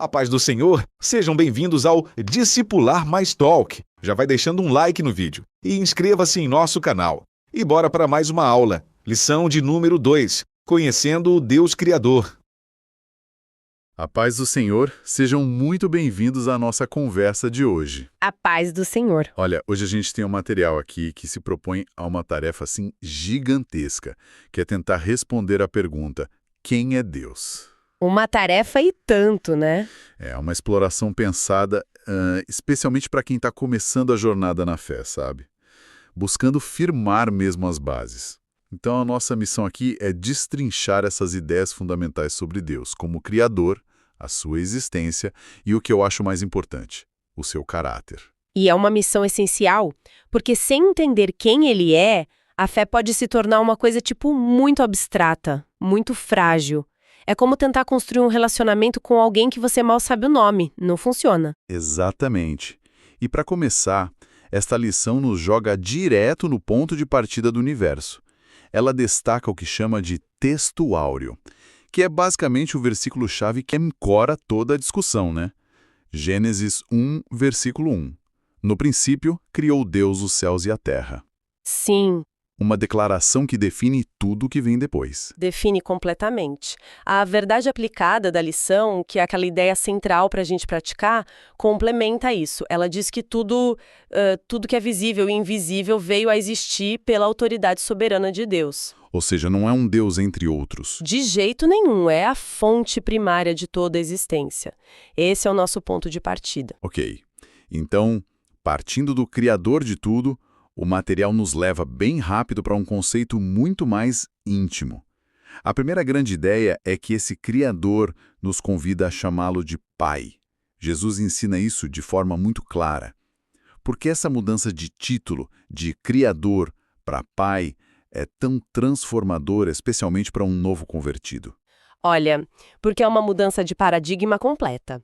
A paz do Senhor, sejam bem-vindos ao Discipular Mais Talk. Já vai deixando um like no vídeo e inscreva-se em nosso canal. E bora para mais uma aula, lição de número 2, Conhecendo o Deus Criador. A paz do Senhor, sejam muito bem-vindos à nossa conversa de hoje. A paz do Senhor. Olha, hoje a gente tem um material aqui que se propõe a uma tarefa assim gigantesca, que é tentar responder à pergunta: quem é Deus? Uma tarefa e tanto, né? É uma exploração pensada especialmente para quem está começando a jornada na fé, sabe? Buscando firmar mesmo as bases. Então a nossa missão aqui é destrinchar essas ideias fundamentais sobre Deus, como Criador, a sua existência e o que eu acho mais importante, o seu caráter. E é uma missão essencial, porque sem entender quem ele é, a fé pode se tornar uma coisa muito abstrata, muito frágil. É como tentar construir um relacionamento com alguém que você mal sabe o nome. Não funciona. Exatamente. E para começar, esta lição nos joga direto no ponto de partida do universo. Ela destaca o que chama de texto áureo, que é basicamente o versículo-chave que encora toda a discussão, né? Gênesis 1, versículo 1. No princípio, criou Deus os céus e a terra. Sim. Uma declaração que define tudo o que vem depois. Define completamente. A verdade aplicada da lição, que é aquela ideia central para a gente praticar, complementa isso. Ela diz que tudo que é visível e invisível veio a existir pela autoridade soberana de Deus. Ou seja, não é um Deus entre outros. De jeito nenhum, é a fonte primária de toda a existência. Esse é o nosso ponto de partida. Ok. Então, partindo do Criador de tudo, o material nos leva bem rápido para um conceito muito mais íntimo. A primeira grande ideia é que esse Criador nos convida a chamá-lo de Pai. Jesus ensina isso de forma muito clara. Por que essa mudança de título, de Criador para Pai, é tão transformadora, especialmente para um novo convertido? Olha, porque é uma mudança de paradigma completa.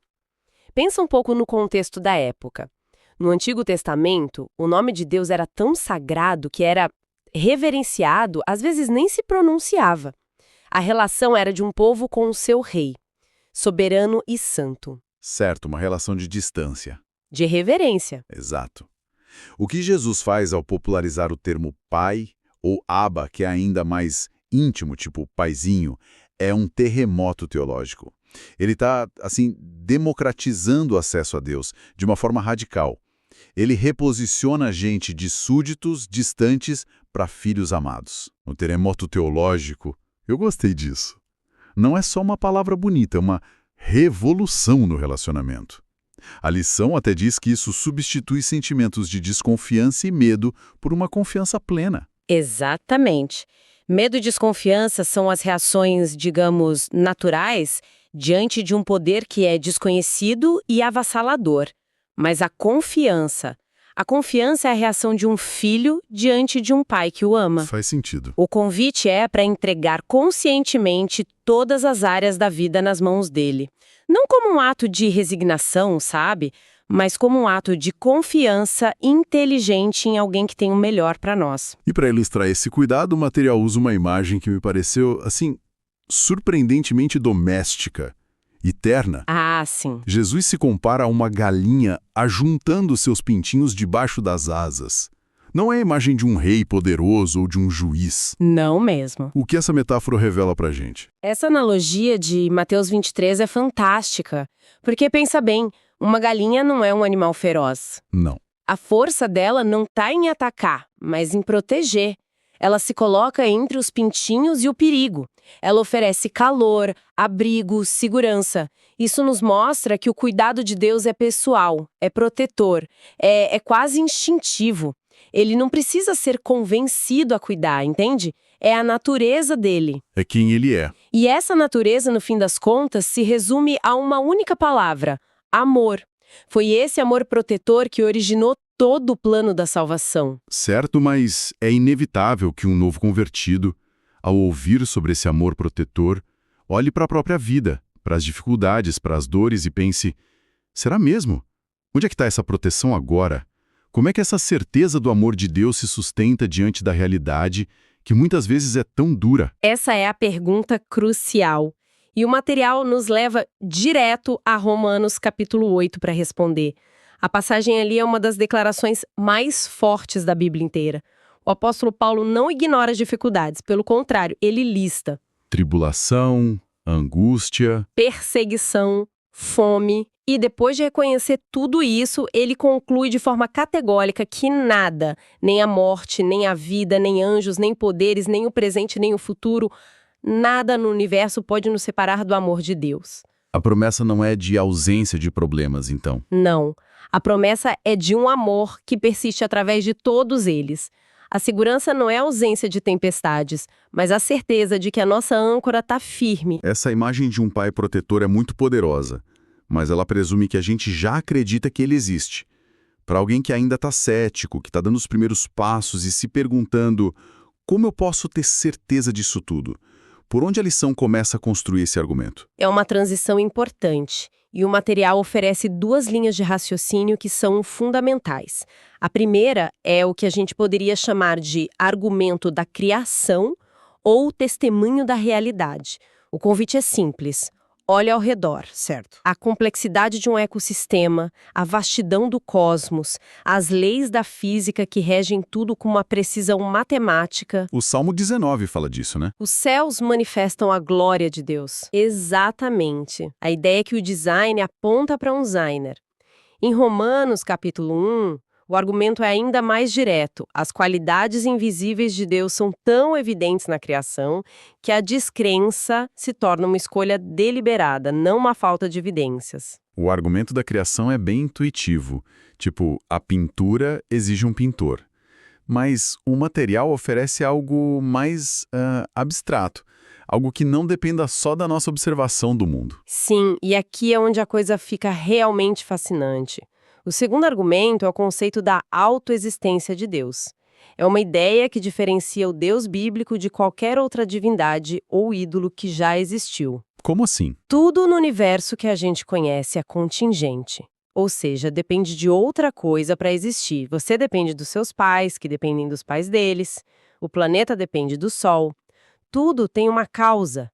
Pensa um pouco no contexto da época. No Antigo Testamento, o nome de Deus era tão sagrado que era reverenciado, às vezes nem se pronunciava. A relação era de um povo com o seu rei, soberano e santo. Certo, uma relação de distância. De reverência. Exato. O que Jesus faz ao popularizar o termo Pai, ou Abba, que é ainda mais íntimo, tipo paizinho, é um terremoto teológico. Ele está, assim, democratizando o acesso a Deus de uma forma radical. Ele reposiciona a gente de súditos distantes para filhos amados. No terremoto teológico, eu gostei disso. Não é só uma palavra bonita, é uma revolução no relacionamento. A lição até diz que isso substitui sentimentos de desconfiança e medo por uma confiança plena. Exatamente. Medo e desconfiança são as reações, digamos, naturais diante de um poder que é desconhecido e avassalador. Mas a confiança é a reação de um filho diante de um pai que o ama. Faz sentido. O convite é para entregar conscientemente todas as áreas da vida nas mãos dele. Não como um ato de resignação, sabe? Mas como um ato de confiança inteligente em alguém que tem o melhor para nós. E para ilustrar esse cuidado, o material usa uma imagem que me pareceu, assim, surpreendentemente doméstica e terna. Ah, sim. Jesus se compara a uma galinha ajuntando seus pintinhos debaixo das asas. Não é a imagem de um rei poderoso ou de um juiz. Não mesmo. O que essa metáfora revela pra gente? Essa analogia de Mateus 23 é fantástica. Porque pensa bem, uma galinha não é um animal feroz. Não. A força dela não está em atacar, mas em proteger. Ela se coloca entre os pintinhos e o perigo. Ela oferece calor, abrigo, segurança. Isso nos mostra que o cuidado de Deus é pessoal, é protetor, é quase instintivo. Ele não precisa ser convencido a cuidar, entende? É a natureza dele. É quem ele é. E essa natureza, no fim das contas, se resume a uma única palavra: amor. Foi esse amor protetor que originou todo o plano da salvação. Certo, mas é inevitável que um novo convertido, ao ouvir sobre esse amor protetor, olhe para a própria vida, para as dificuldades, para as dores e pense: será mesmo? Onde é que está essa proteção agora? Como é que essa certeza do amor de Deus se sustenta diante da realidade que muitas vezes é tão dura? Essa é a pergunta crucial. E o material nos leva direto a Romanos capítulo 8 para responder. A passagem ali é uma das declarações mais fortes da Bíblia inteira. O apóstolo Paulo não ignora as dificuldades, pelo contrário, ele lista Tribulação, angústia. perseguição, fome, e depois de reconhecer tudo isso, ele conclui de forma categórica que nada, nem a morte, nem a vida, nem anjos, nem poderes, nem o presente, nem o futuro, nada no universo pode nos separar do amor de Deus. A promessa não é de ausência de problemas, então. Não. A promessa é de um amor que persiste através de todos eles. A segurança não é a ausência de tempestades, mas a certeza de que a nossa âncora está firme. Essa imagem de um pai protetor é muito poderosa, mas ela presume que a gente já acredita que ele existe. Para alguém que ainda está cético, que está dando os primeiros passos e se perguntando como eu posso ter certeza disso tudo? Por onde a lição começa a construir esse argumento? É uma transição importante, e o material oferece duas linhas de raciocínio que são fundamentais. A primeira é o que a gente poderia chamar de argumento da criação ou testemunho da realidade. O convite é simples. Olhe ao redor, certo? A complexidade de um ecossistema, a vastidão do cosmos, as leis da física que regem tudo com uma precisão matemática. O Salmo 19 fala disso, né? Os céus manifestam a glória de Deus. Exatamente. A ideia é que o design aponta para um designer. Em Romanos, capítulo 1, o argumento é ainda mais direto. As qualidades invisíveis de Deus são tão evidentes na criação que a descrença se torna uma escolha deliberada, não uma falta de evidências. O argumento da criação é bem intuitivo. Tipo, a pintura exige um pintor. Mas o material oferece algo mais abstrato. Algo que não dependa só da nossa observação do mundo. Sim, e aqui é onde a coisa fica realmente fascinante. O segundo argumento é o conceito da autoexistência de Deus. É uma ideia que diferencia o Deus bíblico de qualquer outra divindade ou ídolo que já existiu. Como assim? Tudo no universo que a gente conhece é contingente. Ou seja, depende de outra coisa para existir. Você depende dos seus pais, que dependem dos pais deles. O planeta depende do Sol. Tudo tem uma causa.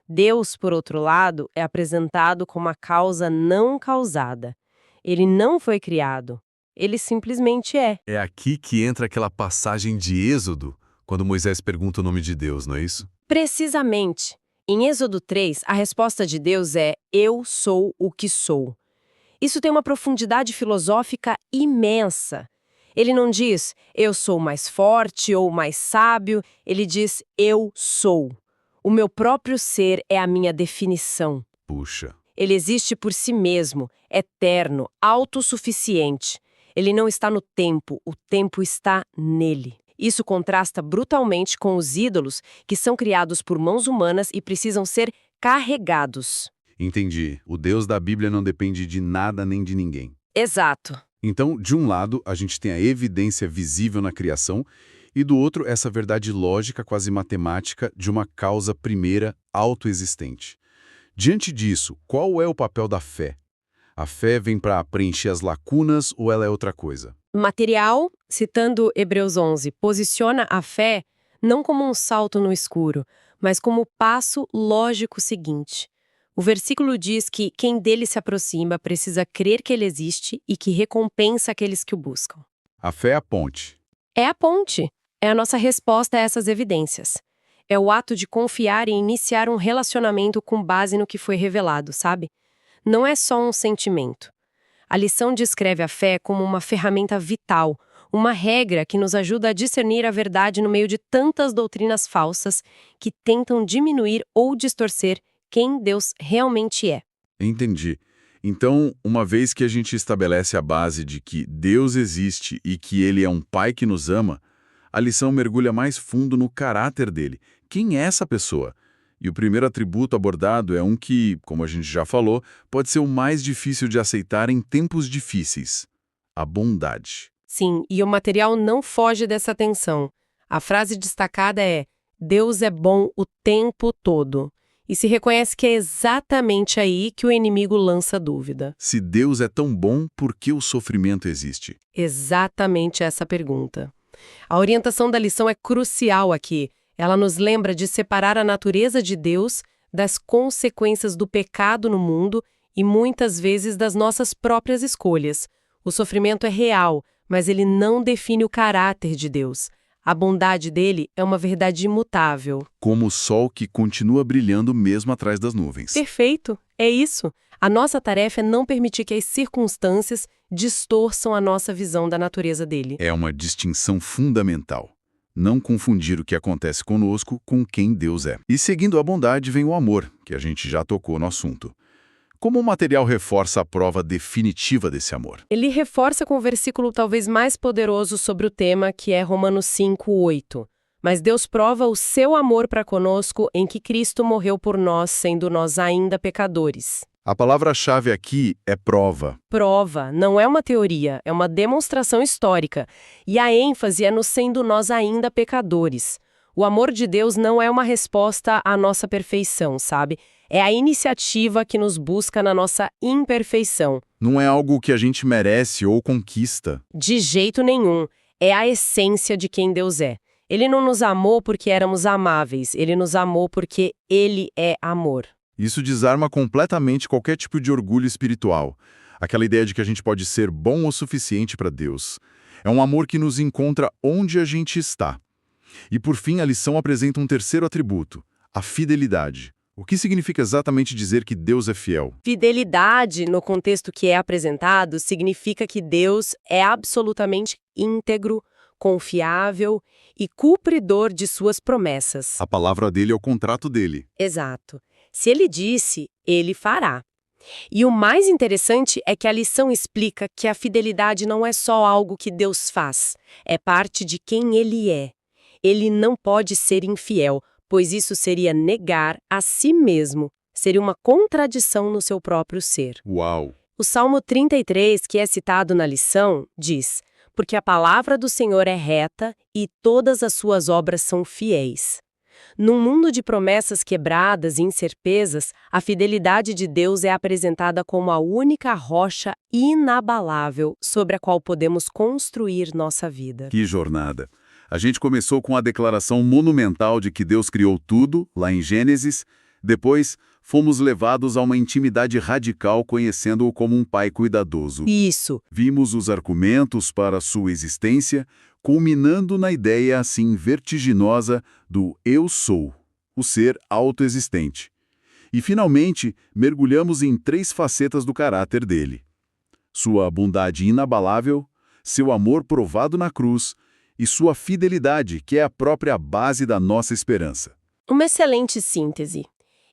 Deus, por outro lado, é apresentado como a causa não causada. Ele não foi criado. Ele simplesmente é. É aqui que entra aquela passagem de Êxodo, quando Moisés pergunta o nome de Deus, não é isso? Precisamente. Em Êxodo 3, a resposta de Deus é: Eu sou o que sou. Isso tem uma profundidade filosófica imensa. Ele não diz, eu sou mais forte ou mais sábio. Ele diz, eu sou. O meu próprio ser é a minha definição. Puxa. Ele existe por si mesmo, eterno, autossuficiente. Ele não está no tempo, o tempo está nele. Isso contrasta brutalmente com os ídolos, que são criados por mãos humanas e precisam ser carregados. Entendi. O Deus da Bíblia não depende de nada nem de ninguém. Exato. Então, de um lado, a gente tem a evidência visível na criação, e do outro, essa verdade lógica, quase matemática, de uma causa primeira autoexistente. Diante disso, qual é o papel da fé? A fé vem para preencher as lacunas ou ela é outra coisa? Material, citando Hebreus 11, posiciona a fé não como um salto no escuro, mas como o passo lógico seguinte. O versículo diz que quem dele se aproxima precisa crer que ele existe e que recompensa aqueles que o buscam. A fé é a ponte. É a ponte. É a nossa resposta a essas evidências. É o ato de confiar e iniciar um relacionamento com base no que foi revelado, sabe? Não é só um sentimento. A lição descreve a fé como uma ferramenta vital, uma regra que nos ajuda a discernir a verdade no meio de tantas doutrinas falsas que tentam diminuir ou distorcer quem Deus realmente é. Entendi. Então, uma vez que a gente estabelece a base de que Deus existe e que Ele é um Pai que nos ama, a lição mergulha mais fundo no caráter dele. Quem é essa pessoa? E o primeiro atributo abordado é um que, como a gente já falou, pode ser o mais difícil de aceitar em tempos difíceis: a bondade. Sim, e o material não foge dessa tensão. A frase destacada é: Deus é bom o tempo todo. E se reconhece que é exatamente aí que o inimigo lança dúvida. Se Deus é tão bom, por que o sofrimento existe? Exatamente essa pergunta. A orientação da lição é crucial aqui. Ela nos lembra de separar a natureza de Deus das consequências do pecado no mundo e muitas vezes das nossas próprias escolhas. O sofrimento é real, mas ele não define o caráter de Deus. A bondade dele é uma verdade imutável. Como o sol que continua brilhando mesmo atrás das nuvens. Perfeito, é isso. A nossa tarefa é não permitir que as circunstâncias distorçam a nossa visão da natureza dele. É uma distinção fundamental. Não confundir o que acontece conosco com quem Deus é. E seguindo a bondade vem o amor, que a gente já tocou no assunto. Como o material reforça a prova definitiva desse amor? Ele reforça com o versículo talvez mais poderoso sobre o tema, que é Romanos 5:8. Mas Deus prova o seu amor para conosco em que Cristo morreu por nós, sendo nós ainda pecadores. A palavra-chave aqui é prova. Prova, não é uma teoria, é uma demonstração histórica. E a ênfase é no sendo nós ainda pecadores. O amor de Deus não é uma resposta à nossa perfeição, sabe? É a iniciativa que nos busca na nossa imperfeição. Não é algo que a gente merece ou conquista. De jeito nenhum. É a essência de quem Deus é. Ele não nos amou porque éramos amáveis, ele nos amou porque ele é amor. Isso desarma completamente qualquer tipo de orgulho espiritual. Aquela ideia de que a gente pode ser bom o suficiente para Deus. É um amor que nos encontra onde a gente está. E por fim, a lição apresenta um terceiro atributo, a fidelidade. O que significa exatamente dizer que Deus é fiel? Fidelidade, no contexto que é apresentado, significa que Deus é absolutamente íntegro, confiável e cumpridor de suas promessas. A palavra dele é o contrato dele. Exato. Se ele disse, ele fará. E o mais interessante é que a lição explica que a fidelidade não é só algo que Deus faz, é parte de quem ele é. Ele não pode ser infiel, pois isso seria negar a si mesmo, seria uma contradição no seu próprio ser. Uau! O Salmo 33, que é citado na lição, diz: porque a palavra do Senhor é reta e todas as suas obras são fiéis. Num mundo de promessas quebradas e incertezas, a fidelidade de Deus é apresentada como a única rocha inabalável sobre a qual podemos construir nossa vida. Que jornada! A gente começou com a declaração monumental de que Deus criou tudo, lá em Gênesis. Depois, fomos levados a uma intimidade radical conhecendo-o como um pai cuidadoso. Isso. Vimos os argumentos para sua existência, culminando na ideia assim vertiginosa do eu sou, o ser autoexistente. E, finalmente, mergulhamos em 3 facetas do caráter dele. Sua bondade inabalável, seu amor provado na cruz e sua fidelidade, que é a própria base da nossa esperança. Uma excelente síntese.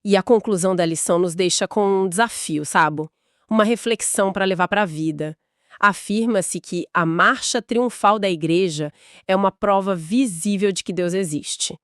E a conclusão da lição nos deixa com um desafio, sabe? Uma reflexão para levar para a vida. Afirma-se que a marcha triunfal da igreja é uma prova visível de que Deus existe.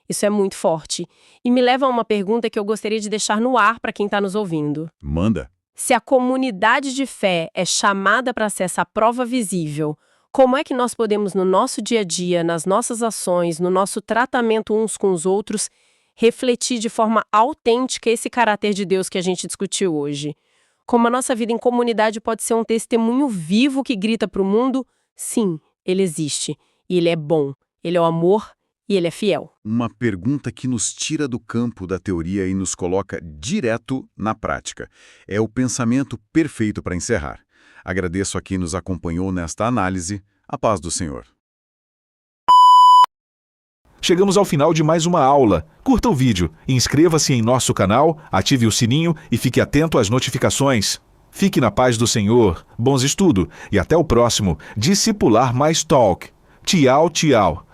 Isso é muito forte. E me leva a uma pergunta que eu gostaria de deixar no ar para quem está nos ouvindo. Manda! Se a comunidade de fé é chamada para ser essa prova visível, como é que nós podemos, no nosso dia a dia, nas nossas ações, no nosso tratamento uns com os outros, refletir de forma autêntica esse caráter de Deus que a gente discutiu hoje? Como a nossa vida em comunidade pode ser um testemunho vivo que grita para o mundo, sim, ele existe, e ele é bom, ele é o amor e ele é fiel. Uma pergunta que nos tira do campo da teoria e nos coloca direto na prática. É o pensamento perfeito para encerrar. Agradeço a quem nos acompanhou nesta análise. A paz do Senhor. Chegamos ao final de mais uma aula. Curta o vídeo, inscreva-se em nosso canal, ative o sininho e fique atento às notificações. Fique na paz do Senhor, bons estudos e até o próximo Discipular Mais Talk. Tchau, tchau.